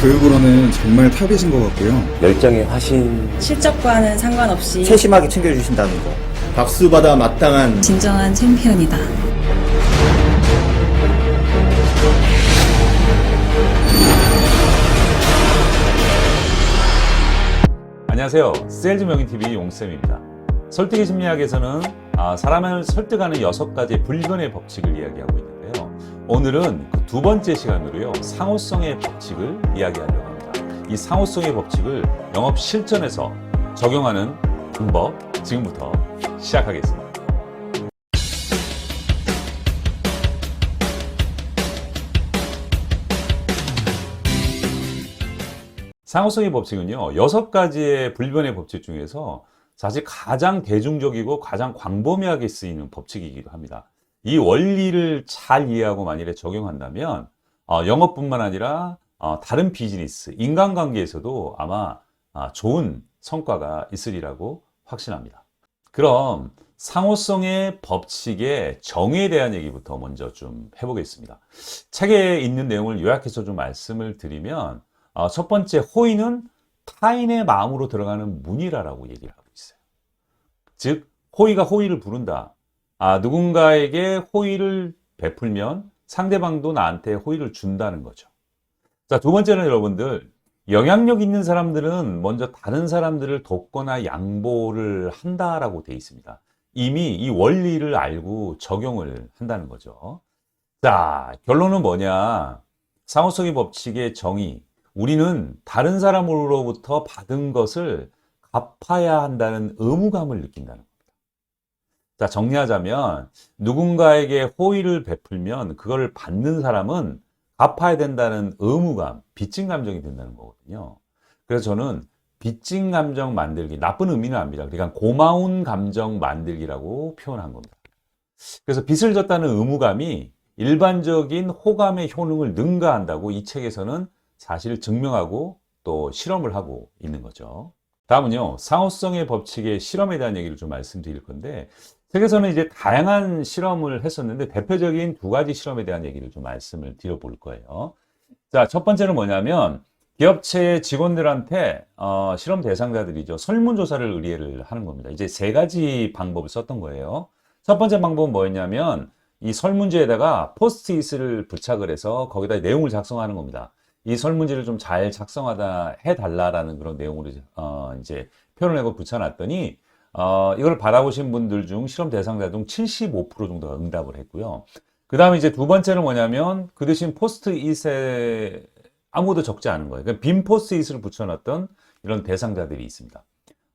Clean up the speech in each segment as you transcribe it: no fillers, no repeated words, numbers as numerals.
교육으로는 정말 탑이신 것 같고요. 열정의 화신. 실적과는 상관없이 세심하게 챙겨주신다는 거. 박수받아 마땅한 진정한 챔피언이다. 안녕하세요. 세일즈 명인TV 용쌤입니다. 설득의 심리학에서는 사람을 설득하는 6가지 불변의 법칙을 이야기하고 있는데요. 오늘은 그 두 번째 시간으로요, 상호성의 법칙을 이야기하려고 합니다. 이 상호성의 법칙을 영업 실전에서 적용하는 방법, 지금부터 시작하겠습니다. 상호성의 법칙은요, 6가지의 불변의 법칙 중에서 사실 가장 대중적이고 가장 광범위하게 쓰이는 법칙이기도 합니다. 이 원리를 잘 이해하고 만일에 적용한다면 영업뿐만 아니라 다른 비즈니스, 인간관계에서도 아마 좋은 성과가 있으리라고 확신합니다. 그럼 상호성의 법칙의 정의에 대한 얘기부터 먼저 좀 해보겠습니다. 책에 있는 내용을 요약해서 좀 말씀을 드리면 첫 번째, 호의는 타인의 마음으로 들어가는 문이라고 얘기를 하고 있어요. 즉, 호의가 호의를 부른다. 누군가에게 호의를 베풀면 상대방도 나한테 호의를 준다는 거죠. 자, 두 번째는 여러분들, 영향력 있는 사람들은 먼저 다른 사람들을 돕거나 양보를 한다라고 되어 있습니다. 이미 이 원리를 알고 적용을 한다는 거죠. 자, 결론은 뭐냐? 상호성의 법칙의 정의. 우리는 다른 사람으로부터 받은 것을 갚아야 한다는 의무감을 느낀다는 겁니다. 자, 정리하자면 누군가에게 호의를 베풀면 그걸 받는 사람은 갚아야 된다는 의무감, 빚진 감정이 된다는 거거든요. 그래서 저는 빚진 감정 만들기, 나쁜 의미는 아닙니다. 그러니까 고마운 감정 만들기라고 표현한 겁니다. 그래서 빚을 졌다는 의무감이 일반적인 호감의 효능을 능가한다고 이 책에서는 사실 증명하고 또 실험을 하고 있는 거죠. 다음은요, 상호성의 법칙의 실험에 대한 얘기를 좀 말씀드릴 건데, 책에서는 이제 다양한 실험을 했었는데 대표적인 2가지 실험에 대한 얘기를 좀 말씀을 드려볼 거예요. 자, 첫 번째는 뭐냐면 기업체 직원들한테 실험 대상자들이죠, 설문조사를 의뢰를 하는 겁니다. 이제 3가지 방법을 썼던 거예요. 첫 번째 방법은 뭐였냐면 이 설문지에다가 포스트잇을 부착을 해서 거기다 내용을 작성하는 겁니다. 이 설문지를 좀 잘 작성하다 해달라라는 그런 내용으로 이제 표현하고 붙여놨더니 이걸 받아보신 분들 중 실험 대상자 중 75% 정도가 응답을 했고요. 그 다음에 이제 두 번째는 뭐냐면 그 대신 포스트잇에 아무도 적지 않은 거예요. 그러니까 빈 포스트잇을 붙여놨던 이런 대상자들이 있습니다.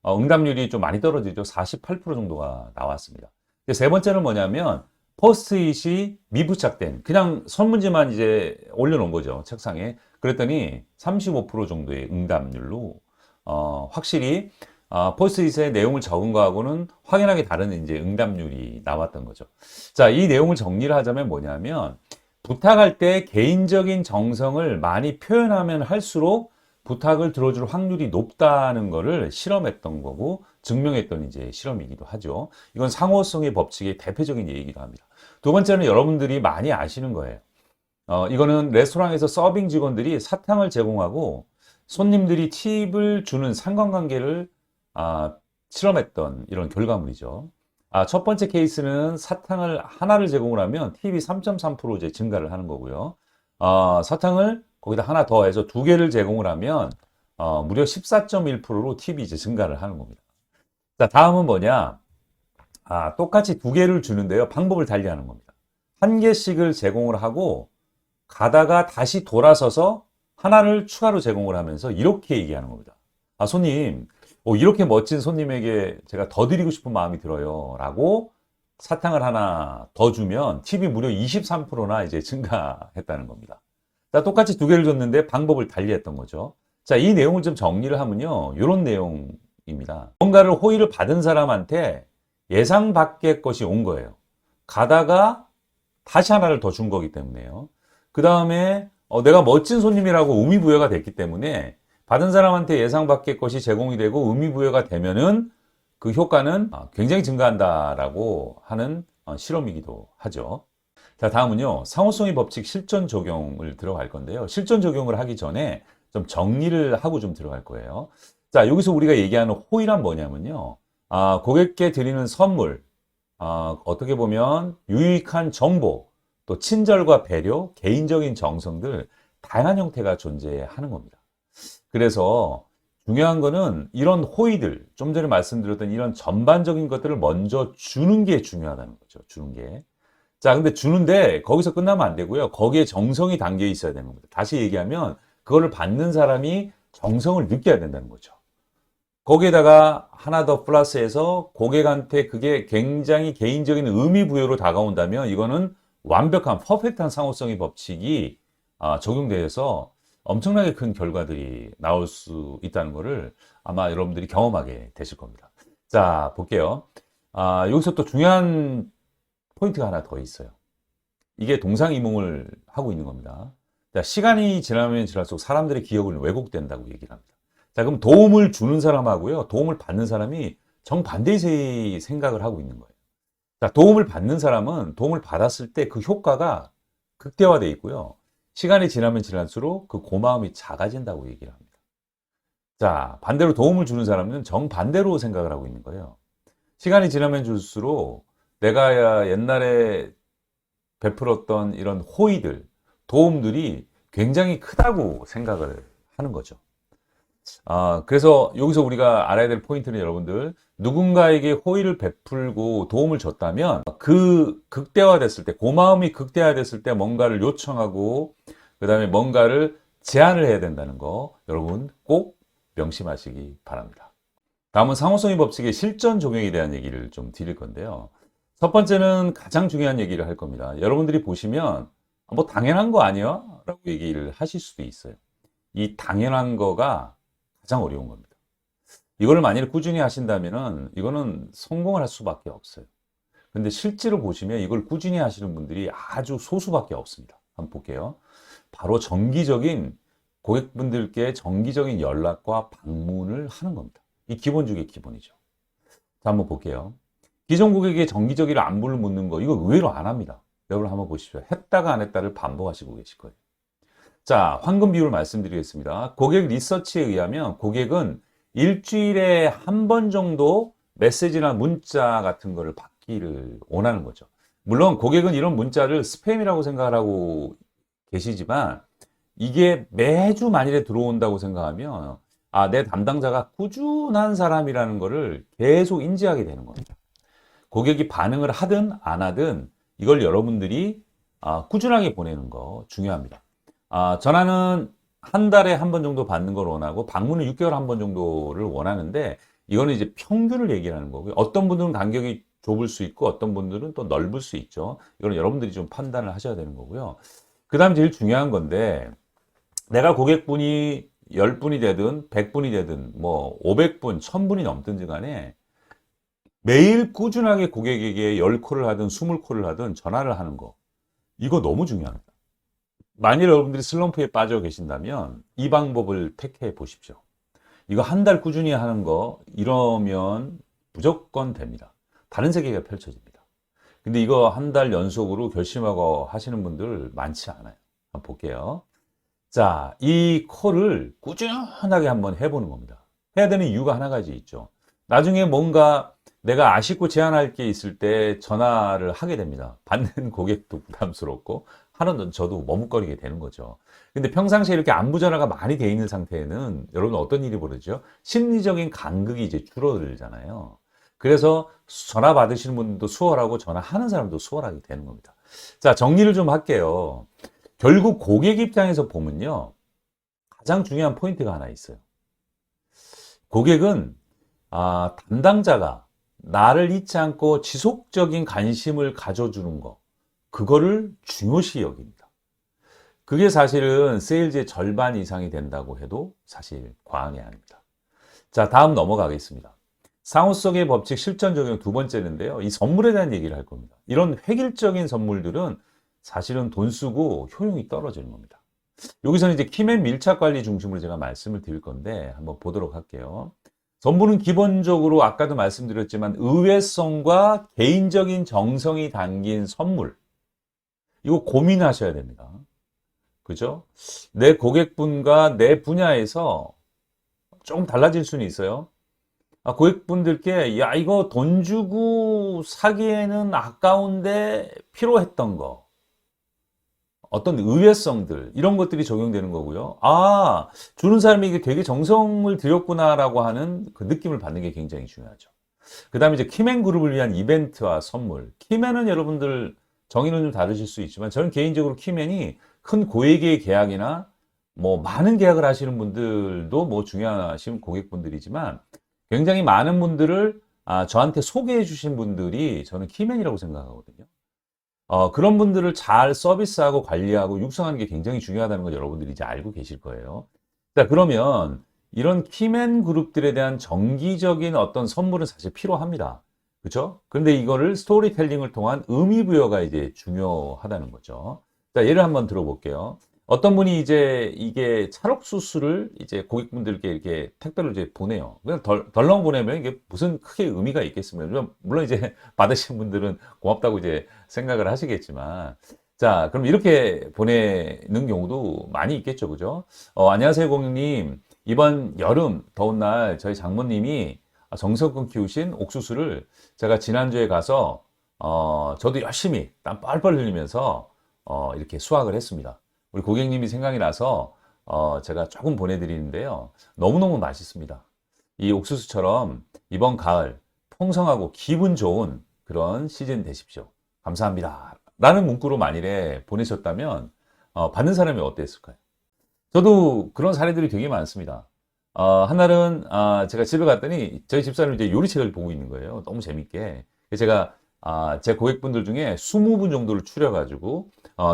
응답률이 좀 많이 떨어지죠. 48% 정도가 나왔습니다. 세 번째는 뭐냐면 포스트잇이 미부착된 그냥 설문지만 이제 올려놓은 거죠, 책상에. 그랬더니 35% 정도의 응답률로 확실히 포스트잇의 내용을 적은 거하고는 확연하게 다른 이제 응답률이 나왔던 거죠. 자, 이 내용을 정리를 하자면 뭐냐면 부탁할 때 개인적인 정성을 많이 표현하면 할수록 부탁을 들어줄 확률이 높다는 거를 실험했던 거고 증명했던 이제 실험이기도 하죠. 이건 상호성의 법칙의 대표적인 예이기도 합니다. 두 번째는 여러분들이 많이 아시는 거예요. 이거는 레스토랑에서 서빙 직원들이 사탕을 제공하고 손님들이 팁을 주는 상관관계를 실험했던 이런 결과물이죠. 첫 번째 케이스는 사탕을 하나를 제공을 하면 팁이 3.3% 이제 증가를 하는 거고요. 사탕을 거기다 하나 더 해서 2개를 제공을 하면 무려 14.1%로 팁이 이제 증가를 하는 겁니다. 자, 다음은 뭐냐? 똑같이 2개를 주는데요, 방법을 달리하는 겁니다. 1개씩을 제공을 하고 가다가 다시 돌아서서 하나를 추가로 제공을 하면서 이렇게 얘기하는 겁니다. 손님, 이렇게 멋진 손님에게 제가 더 드리고 싶은 마음이 들어요 라고 사탕을 하나 더 주면 팁이 무려 23%나 이제 증가했다는 겁니다. 자, 똑같이 2개를 줬는데 방법을 달리했던 거죠. 자, 이 내용을 좀 정리를 하면요, 이런 내용입니다. 뭔가를 호의를 받은 사람한테 예상 밖의 것이 온 거예요. 가다가 다시 하나를 더 준 거기 때문에요. 그 다음에 내가 멋진 손님이라고 의미부여가 됐기 때문에 받은 사람한테 예상 밖의 것이 제공이 되고 의미부여가 되면은 그 효과는 굉장히 증가한다라고 하는 실험이기도 하죠. 자, 다음은요, 상호성의 법칙 실전 적용을 들어갈 건데요. 실전 적용을 하기 전에 좀 정리를 하고 좀 들어갈 거예요. 자, 여기서 우리가 얘기하는 호의란 뭐냐면요. 고객께 드리는 선물, 어떻게 보면 유익한 정보, 또 친절과 배려, 개인적인 정성들, 다양한 형태가 존재하는 겁니다. 그래서 중요한 거는 이런 호의들, 좀 전에 말씀드렸던 이런 전반적인 것들을 먼저 주는 게 중요하다는 거죠. 주는 게. 자, 근데 주는데 거기서 끝나면 안 되고요. 거기에 정성이 담겨 있어야 되는 겁니다. 다시 얘기하면 그거를 받는 사람이 정성을 느껴야 된다는 거죠. 거기에다가 하나 더 플러스해서 고객한테 그게 굉장히 개인적인 의미 부여로 다가온다면 이거는 완벽한 퍼펙트한 상호성의 법칙이 적용돼서 엄청나게 큰 결과들이 나올 수 있다는 것을 아마 여러분들이 경험하게 되실 겁니다. 자, 볼게요. 여기서 또 중요한 포인트가 하나 더 있어요. 이게 동상이몽을 하고 있는 겁니다. 자, 시간이 지나면 지날수록 사람들의 기억은 왜곡된다고 얘기를 합니다. 자, 그럼 도움을 주는 사람하고요, 도움을 받는 사람이 정반대의 생각을 하고 있는 거예요. 자, 도움을 받는 사람은 도움을 받았을 때 그 효과가 극대화되어 있고요. 시간이 지나면 지날수록 그 고마움이 작아진다고 얘기를 합니다. 자, 반대로 도움을 주는 사람은 정반대로 생각을 하고 있는 거예요. 시간이 지나면 줄수록 내가 옛날에 베풀었던 이런 호의들, 도움들이 굉장히 크다고 생각을 하는 거죠. 그래서 여기서 우리가 알아야 될 포인트는 여러분들, 누군가에게 호의를 베풀고 도움을 줬다면 그 극대화됐을 때, 고마움이 극대화됐을 때 뭔가를 요청하고 그 다음에 뭔가를 제안을 해야 된다는 거 여러분 꼭 명심하시기 바랍니다. 다음은 상호성의 법칙의 실전 적용에 대한 얘기를 좀 드릴 건데요. 첫 번째는 가장 중요한 얘기를 할 겁니다. 여러분들이 보시면 뭐 당연한 거 아니야? 라고 얘기를 하실 수도 있어요. 이 당연한 거가 가장 어려운 겁니다. 이거를 만약에 꾸준히 하신다면은 이거는 성공을 할 수밖에 없어요. 근데 실제로 보시면 이걸 꾸준히 하시는 분들이 아주 소수밖에 없습니다. 한번 볼게요. 바로 정기적인 고객분들께 정기적인 연락과 방문을 하는 겁니다. 이 기본 중에 기본이죠. 자, 한번 볼게요. 기존 고객에게 정기적으로 안부를 묻는 거, 이거 의외로 안 합니다. 여러분 한번 보십시오. 했다가 안 했다를 반복하시고 계실 거예요. 자, 황금 비율을 말씀드리겠습니다. 고객 리서치에 의하면 고객은 일주일에 한 번 정도 메시지나 문자 같은 거를 받기를 원하는 거죠. 물론 고객은 이런 문자를 스팸이라고 생각을 하고 계시지만 이게 매주 만일에 들어온다고 생각하면 내 담당자가 꾸준한 사람이라는 거를 계속 인지하게 되는 겁니다. 고객이 반응을 하든 안 하든 이걸 여러분들이 꾸준하게 보내는 거 중요합니다. 전화는 한 달에 한 번 정도 받는 걸 원하고 방문은 6개월에 한 번 정도를 원하는데 이거는 이제 평균을 얘기하는 거고요. 어떤 분들은 간격이 좁을 수 있고 어떤 분들은 또 넓을 수 있죠. 이거는 여러분들이 좀 판단을 하셔야 되는 거고요. 그 다음에 제일 중요한 건데 내가 고객분이 10분이 되든 100분이 되든 뭐 500분, 1000분이 넘든지 간에 매일 꾸준하게 고객에게 10콜을 하든 20콜을 하든 전화를 하는 거, 이거 너무 중요합니다. 만일 여러분들이 슬럼프에 빠져 계신다면 이 방법을 택해 보십시오. 이거 한 달 꾸준히 하는 거, 이러면 무조건 됩니다. 다른 세계가 펼쳐집니다. 근데 이거 한 달 연속으로 결심하고 하시는 분들 많지 않아요. 한번 볼게요. 자, 이 콜을 꾸준하게 한번 해보는 겁니다. 해야 되는 이유가 하나 가지 있죠. 나중에 뭔가 내가 아쉽고 제안할 게 있을 때 전화를 하게 됩니다. 받는 고객도 부담스럽고 하는 저도 머뭇거리게 되는 거죠. 근데 평상시에 이렇게 안부 전화가 많이 돼 있는 상태에는 여러분 어떤 일이 벌어지죠? 심리적인 간극이 이제 줄어들잖아요. 그래서 전화 받으시는 분도 수월하고 전화하는 사람도 수월하게 되는 겁니다. 자, 정리를 좀 할게요. 결국 고객 입장에서 보면요, 가장 중요한 포인트가 하나 있어요. 고객은 담당자가 나를 잊지 않고 지속적인 관심을 가져주는 거, 그거를 중요시 여깁니다. 그게 사실은 세일즈의 절반 이상이 된다고 해도 사실 과언이 아닙니다. 자, 다음 넘어가겠습니다. 상호성의 법칙 실전 적용 두 번째인데요. 이 선물에 대한 얘기를 할 겁니다. 이런 획일적인 선물들은 사실은 돈 쓰고 효용이 떨어지는 겁니다. 여기서는 이제 키맨 밀착 관리 중심으로 제가 말씀을 드릴 건데 한번 보도록 할게요. 선물은 기본적으로 아까도 말씀드렸지만 의외성과 개인적인 정성이 담긴 선물. 이거 고민하셔야 됩니다. 그죠? 내 고객분과 내 분야에서 조금 달라질 수는 있어요. 고객분들께, 야, 이거 돈 주고 사기에는 아까운데 필요했던 거. 어떤 의외성들, 이런 것들이 적용되는 거고요. 아, 주는 사람이 이게 되게 정성을 들였구나라고 하는 그 느낌을 받는 게 굉장히 중요하죠. 그 다음에 이제 키맨 그룹을 위한 이벤트와 선물. 키맨은 여러분들 정의는 좀 다르실 수 있지만 저는 개인적으로 키맨이 큰 고액의 계약이나 뭐 많은 계약을 하시는 분들도 뭐 중요하신 고객분들이지만 굉장히 많은 분들을 저한테 소개해 주신 분들이 저는 키맨이라고 생각하거든요. 그런 분들을 잘 서비스하고 관리하고 육성하는 게 굉장히 중요하다는 걸 여러분들이 이제 알고 계실 거예요. 자, 그러면 이런 키맨 그룹들에 대한 정기적인 어떤 선물은 사실 필요합니다. 그렇죠? 그런데 이거를 스토리텔링을 통한 의미부여가 이제 중요하다는 거죠. 자, 예를 한번 들어볼게요. 어떤 분이 이제 이게 찰옥수수를 이제 고객분들께 이렇게 택배로 이제 보내요. 그냥 덜렁 보내면 이게 무슨 크게 의미가 있겠습니까? 물론 이제 받으신 분들은 고맙다고 이제 생각을 하시겠지만. 자, 그럼 이렇게 보내는 경우도 많이 있겠죠. 그죠? 안녕하세요, 고객님. 이번 여름 더운 날 저희 장모님이 정성껏 키우신 옥수수를 제가 지난주에 가서, 저도 열심히 땀 뻘뻘 흘리면서, 이렇게 수확을 했습니다. 우리 고객님이 생각이 나서 제가 조금 보내드리는데요. 너무너무 맛있습니다. 이 옥수수처럼 이번 가을 풍성하고 기분 좋은 그런 시즌 되십시오. 감사합니다. 라는 문구로 만일에 보내셨다면 받는 사람이 어땠을까요? 저도 그런 사례들이 되게 많습니다. 한날은 제가 집에 갔더니 저희 집사람이 이제 요리책을 보고 있는 거예요. 너무 재밌게. 그래서 제가 제 고객분들 중에 20분 정도를 추려가지고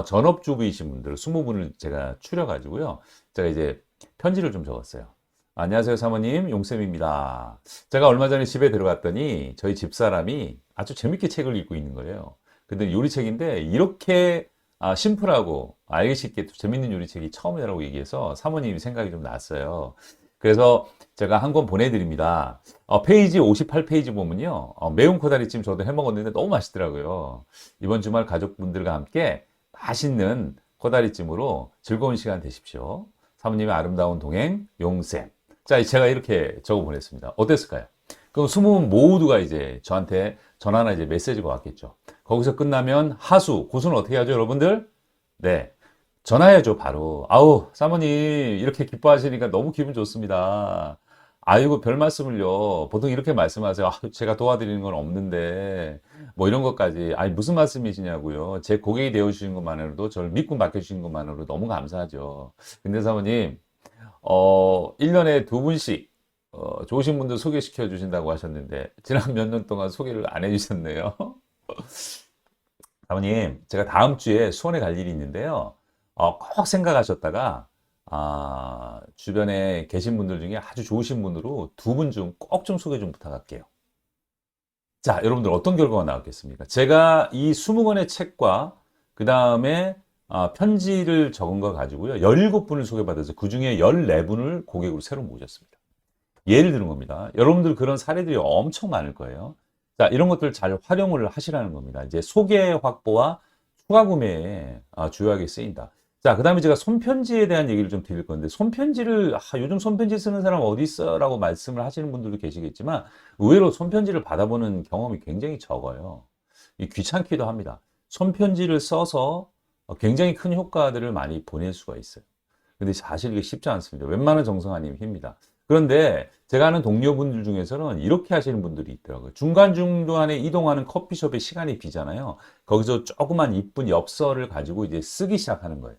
전업주부이신 분들 20분을 제가 추려가지고요. 제가 이제 편지를 좀 적었어요. 안녕하세요, 사모님. 용쌤입니다. 제가 얼마 전에 집에 들어갔더니 저희 집사람이 아주 재밌게 책을 읽고 있는 거예요. 근데 요리책인데 이렇게 심플하고 알기 쉽게 재밌는 요리책이 처음이라고 얘기해서 사모님이 생각이 좀 났어요. 그래서 제가 한 권 보내드립니다. 페이지 58페이지 보면요. 매운 코다리찜 저도 해먹었는데 너무 맛있더라고요. 이번 주말 가족분들과 함께 맛있는 코다리찜으로 즐거운 시간 되십시오. 사모님의 아름다운 동행 용쌤. 자, 제가 이렇게 적어 보냈습니다. 어땠을까요? 그럼 20분 모두가 이제 저한테 전화나 이제 메시지가 왔겠죠. 거기서 끝나면 하수, 고수는 어떻게 하죠, 여러분들? 네. 전화해야죠, 바로. 아우, 사모님, 이렇게 기뻐하시니까 너무 기분 좋습니다. 아이고, 별 말씀을요. 보통 이렇게 말씀하세요. 제가 도와드리는 건 없는데, 뭐 이런 것까지. 아니, 무슨 말씀이시냐고요. 제 고객이 되어주신 것만으로도, 저를 믿고 맡겨주신 것만으로도 너무 감사하죠. 근데 사모님, 1년에 2분씩, 좋으신 분들 소개시켜 주신다고 하셨는데, 지난 몇 년 동안 소개를 안 해주셨네요. 사모님, 제가 다음 주에 수원에 갈 일이 있는데요. 꼭 생각하셨다가, 주변에 계신 분들 중에 아주 좋으신 분으로 2분 중 꼭 좀 소개 좀 부탁할게요. 자, 여러분들 어떤 결과가 나왔겠습니까? 제가 이 20권의 책과 그 다음에 편지를 적은 거 가지고요. 17분을 소개받아서 그 중에 14분을 고객으로 새로 모셨습니다. 예를 들은 겁니다. 여러분들 그런 사례들이 엄청 많을 거예요. 자, 이런 것들 잘 활용을 하시라는 겁니다. 이제 소개 확보와 추가 구매에 주요하게 쓰인다. 자, 그 다음에 제가 손편지에 대한 얘기를 좀 드릴 건데, 손편지를, 요즘 손편지 쓰는 사람 어디 있어? 라고 말씀을 하시는 분들도 계시겠지만, 의외로 손편지를 받아보는 경험이 굉장히 적어요. 귀찮기도 합니다. 손편지를 써서 굉장히 큰 효과들을 많이 보낼 수가 있어요. 근데 사실 이게 쉽지 않습니다. 웬만한 정성 아니면 힘니다. 그런데 제가 아는 동료분들 중에서는 이렇게 하시는 분들이 있더라고요. 중간중간에 이동하는 커피숍에 시간이 비잖아요. 거기서 조그만 이쁜 엽서를 가지고 이제 쓰기 시작하는 거예요.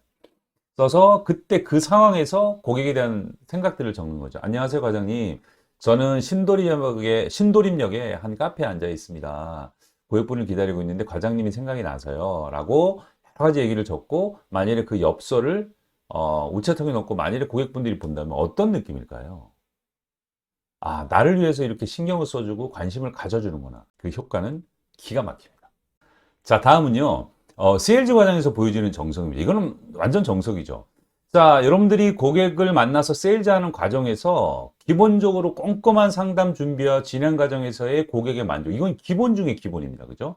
써서 그때 그 상황에서 고객에 대한 생각들을 적는 거죠. 안녕하세요, 과장님. 저는 신도림역에 한 카페에 앉아 있습니다. 고객분을 기다리고 있는데 과장님이 생각이 나서요. 라고 여러 가지 얘기를 적고, 만일에 그 엽서를 우체통에 넣고 만일에 고객분들이 본다면 어떤 느낌일까요? 나를 위해서 이렇게 신경을 써주고 관심을 가져주는구나. 그 효과는 기가 막힙니다. 자, 다음은요. 세일즈 과정에서 보여지는 정성입니다. 이거는 완전 정석이죠. 자, 여러분들이 고객을 만나서 세일즈하는 과정에서 기본적으로 꼼꼼한 상담 준비와 진행 과정에서의 고객의 만족. 이건 기본 중에 기본입니다. 그죠?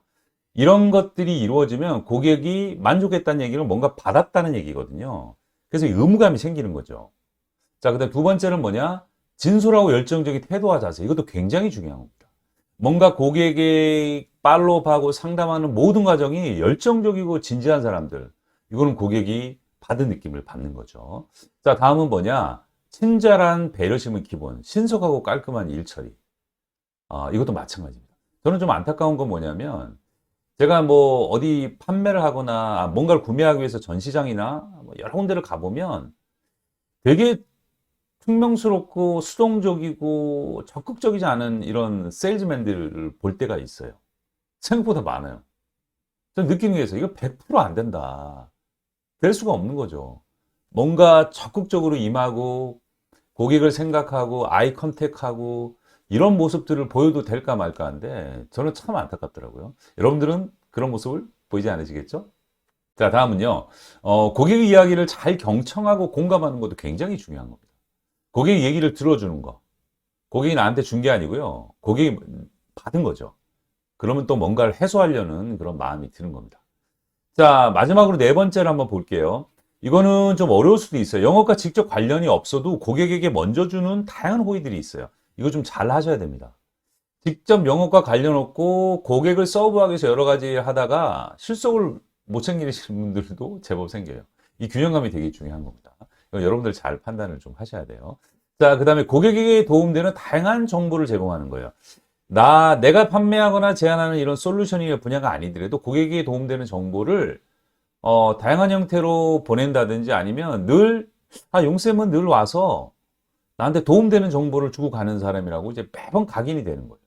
이런 것들이 이루어지면 고객이 만족했다는 얘기는 뭔가 받았다는 얘기거든요. 그래서 의무감이 생기는 거죠. 자, 그다음 두 번째는 뭐냐? 진솔하고 열정적인 태도와 자세. 이것도 굉장히 중요한 겁니다. 뭔가 고객에게 팔로우하고 상담하는 모든 과정이 열정적이고 진지한 사람들. 이거는 고객이 받은 느낌을 받는 거죠. 자, 다음은 뭐냐? 친절한 배려심은 기본. 신속하고 깔끔한 일 처리. 이것도 마찬가지입니다. 저는 좀 안타까운 건 뭐냐면 제가 뭐 어디 판매를 하거나 뭔가를 구매하기 위해서 전시장이나 뭐 여러 군데를 가보면 되게 퉁명스럽고 수동적이고 적극적이지 않은 이런 세일즈맨들을 볼 때가 있어요. 생각보다 많아요. 전 느끼는 게 있어요. 이거 100% 안 된다. 될 수가 없는 거죠. 뭔가 적극적으로 임하고 고객을 생각하고 아이 컨택하고 이런 모습들을 보여도 될까 말까 한데 저는 참 안타깝더라고요. 여러분들은 그런 모습을 보이지 않으시겠죠? 자, 다음은요. 고객의 이야기를 잘 경청하고 공감하는 것도 굉장히 중요한 겁니다. 고객의 얘기를 들어주는 거. 고객이 나한테 준 게 아니고요. 고객이 받은 거죠. 그러면 또 뭔가를 해소하려는 그런 마음이 드는 겁니다. 자, 마지막으로 네 번째를 한번 볼게요. 이거는 좀 어려울 수도 있어요. 영업과 직접 관련이 없어도 고객에게 먼저 주는 다양한 호의들이 있어요. 이거 좀 잘 하셔야 됩니다. 직접 영업과 관련 없고 고객을 서브하기 위해서 여러 가지 하다가 실속을 못 챙기시는 분들도 제법 생겨요. 이 균형감이 되게 중요한 겁니다. 이거 여러분들 잘 판단을 좀 하셔야 돼요. 자, 그 다음에 고객에게 도움되는 다양한 정보를 제공하는 거예요. 내가 판매하거나 제안하는 이런 솔루션이 분야가 아니더라도 고객에게 도움되는 정보를 다양한 형태로 보낸다든지 아니면 용쌤은 늘 와서 나한테 도움되는 정보를 주고 가는 사람이라고 이제 매번 각인이 되는 거예요.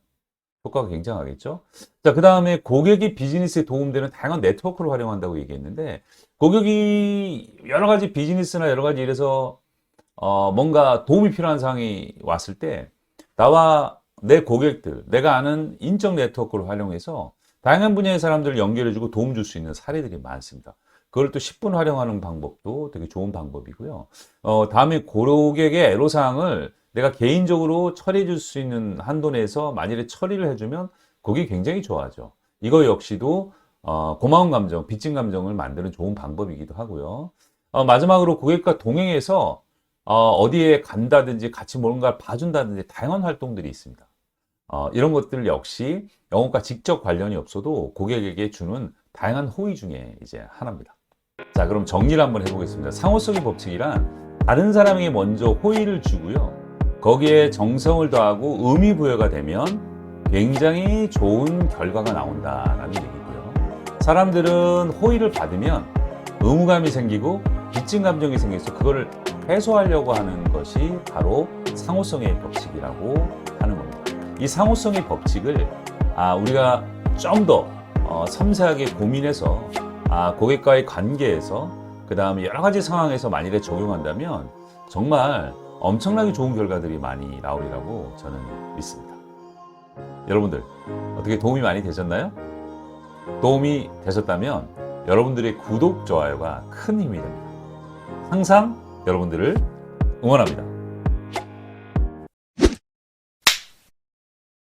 효과가 굉장하겠죠? 자, 그 다음에 고객이 비즈니스에 도움되는 다양한 네트워크를 활용한다고 얘기했는데, 고객이 여러 가지 비즈니스나 여러 가지 일에서 뭔가 도움이 필요한 상황이 왔을 때, 나와 내 고객들, 내가 아는 인적 네트워크를 활용해서 다양한 분야의 사람들을 연결해주고 도움 줄 수 있는 사례들이 많습니다. 그걸 또 10분 활용하는 방법도 되게 좋은 방법이고요. 다음에 고객의 애로사항을 내가 개인적으로 처리해 줄 수 있는 한도 내에서 만일에 처리를 해주면 고객이 굉장히 좋아하죠. 이거 역시도 고마운 감정, 빚진 감정을 만드는 좋은 방법이기도 하고요. 마지막으로 고객과 동행해서 어디에 간다든지 같이 뭔가를 봐준다든지 다양한 활동들이 있습니다. 이런 것들 역시 영업과 직접 관련이 없어도 고객에게 주는 다양한 호의 중에 이제 하나입니다. 자, 그럼 정리를 한번 해보겠습니다. 상호성의 법칙이란 다른 사람에게 먼저 호의를 주고요. 거기에 정성을 더하고 의미 부여가 되면 굉장히 좋은 결과가 나온다라는 얘기고요. 사람들은 호의를 받으면 의무감이 생기고 빚진 감정이 생겨서 그거를 해소하려고 하는 것이 바로 상호성의 법칙이라고 하는 겁니다. 이 상호성의 법칙을 우리가 좀 더 섬세하게 고민해서 고객과의 관계에서 그 다음에 여러 가지 상황에서 만일에 적용한다면 정말 엄청나게 좋은 결과들이 많이 나오리라고 저는 믿습니다. 여러분들 어떻게 도움이 많이 되셨나요? 도움이 되셨다면 여러분들의 구독, 좋아요가 큰 힘이 됩니다. 항상 여러분들을 응원합니다.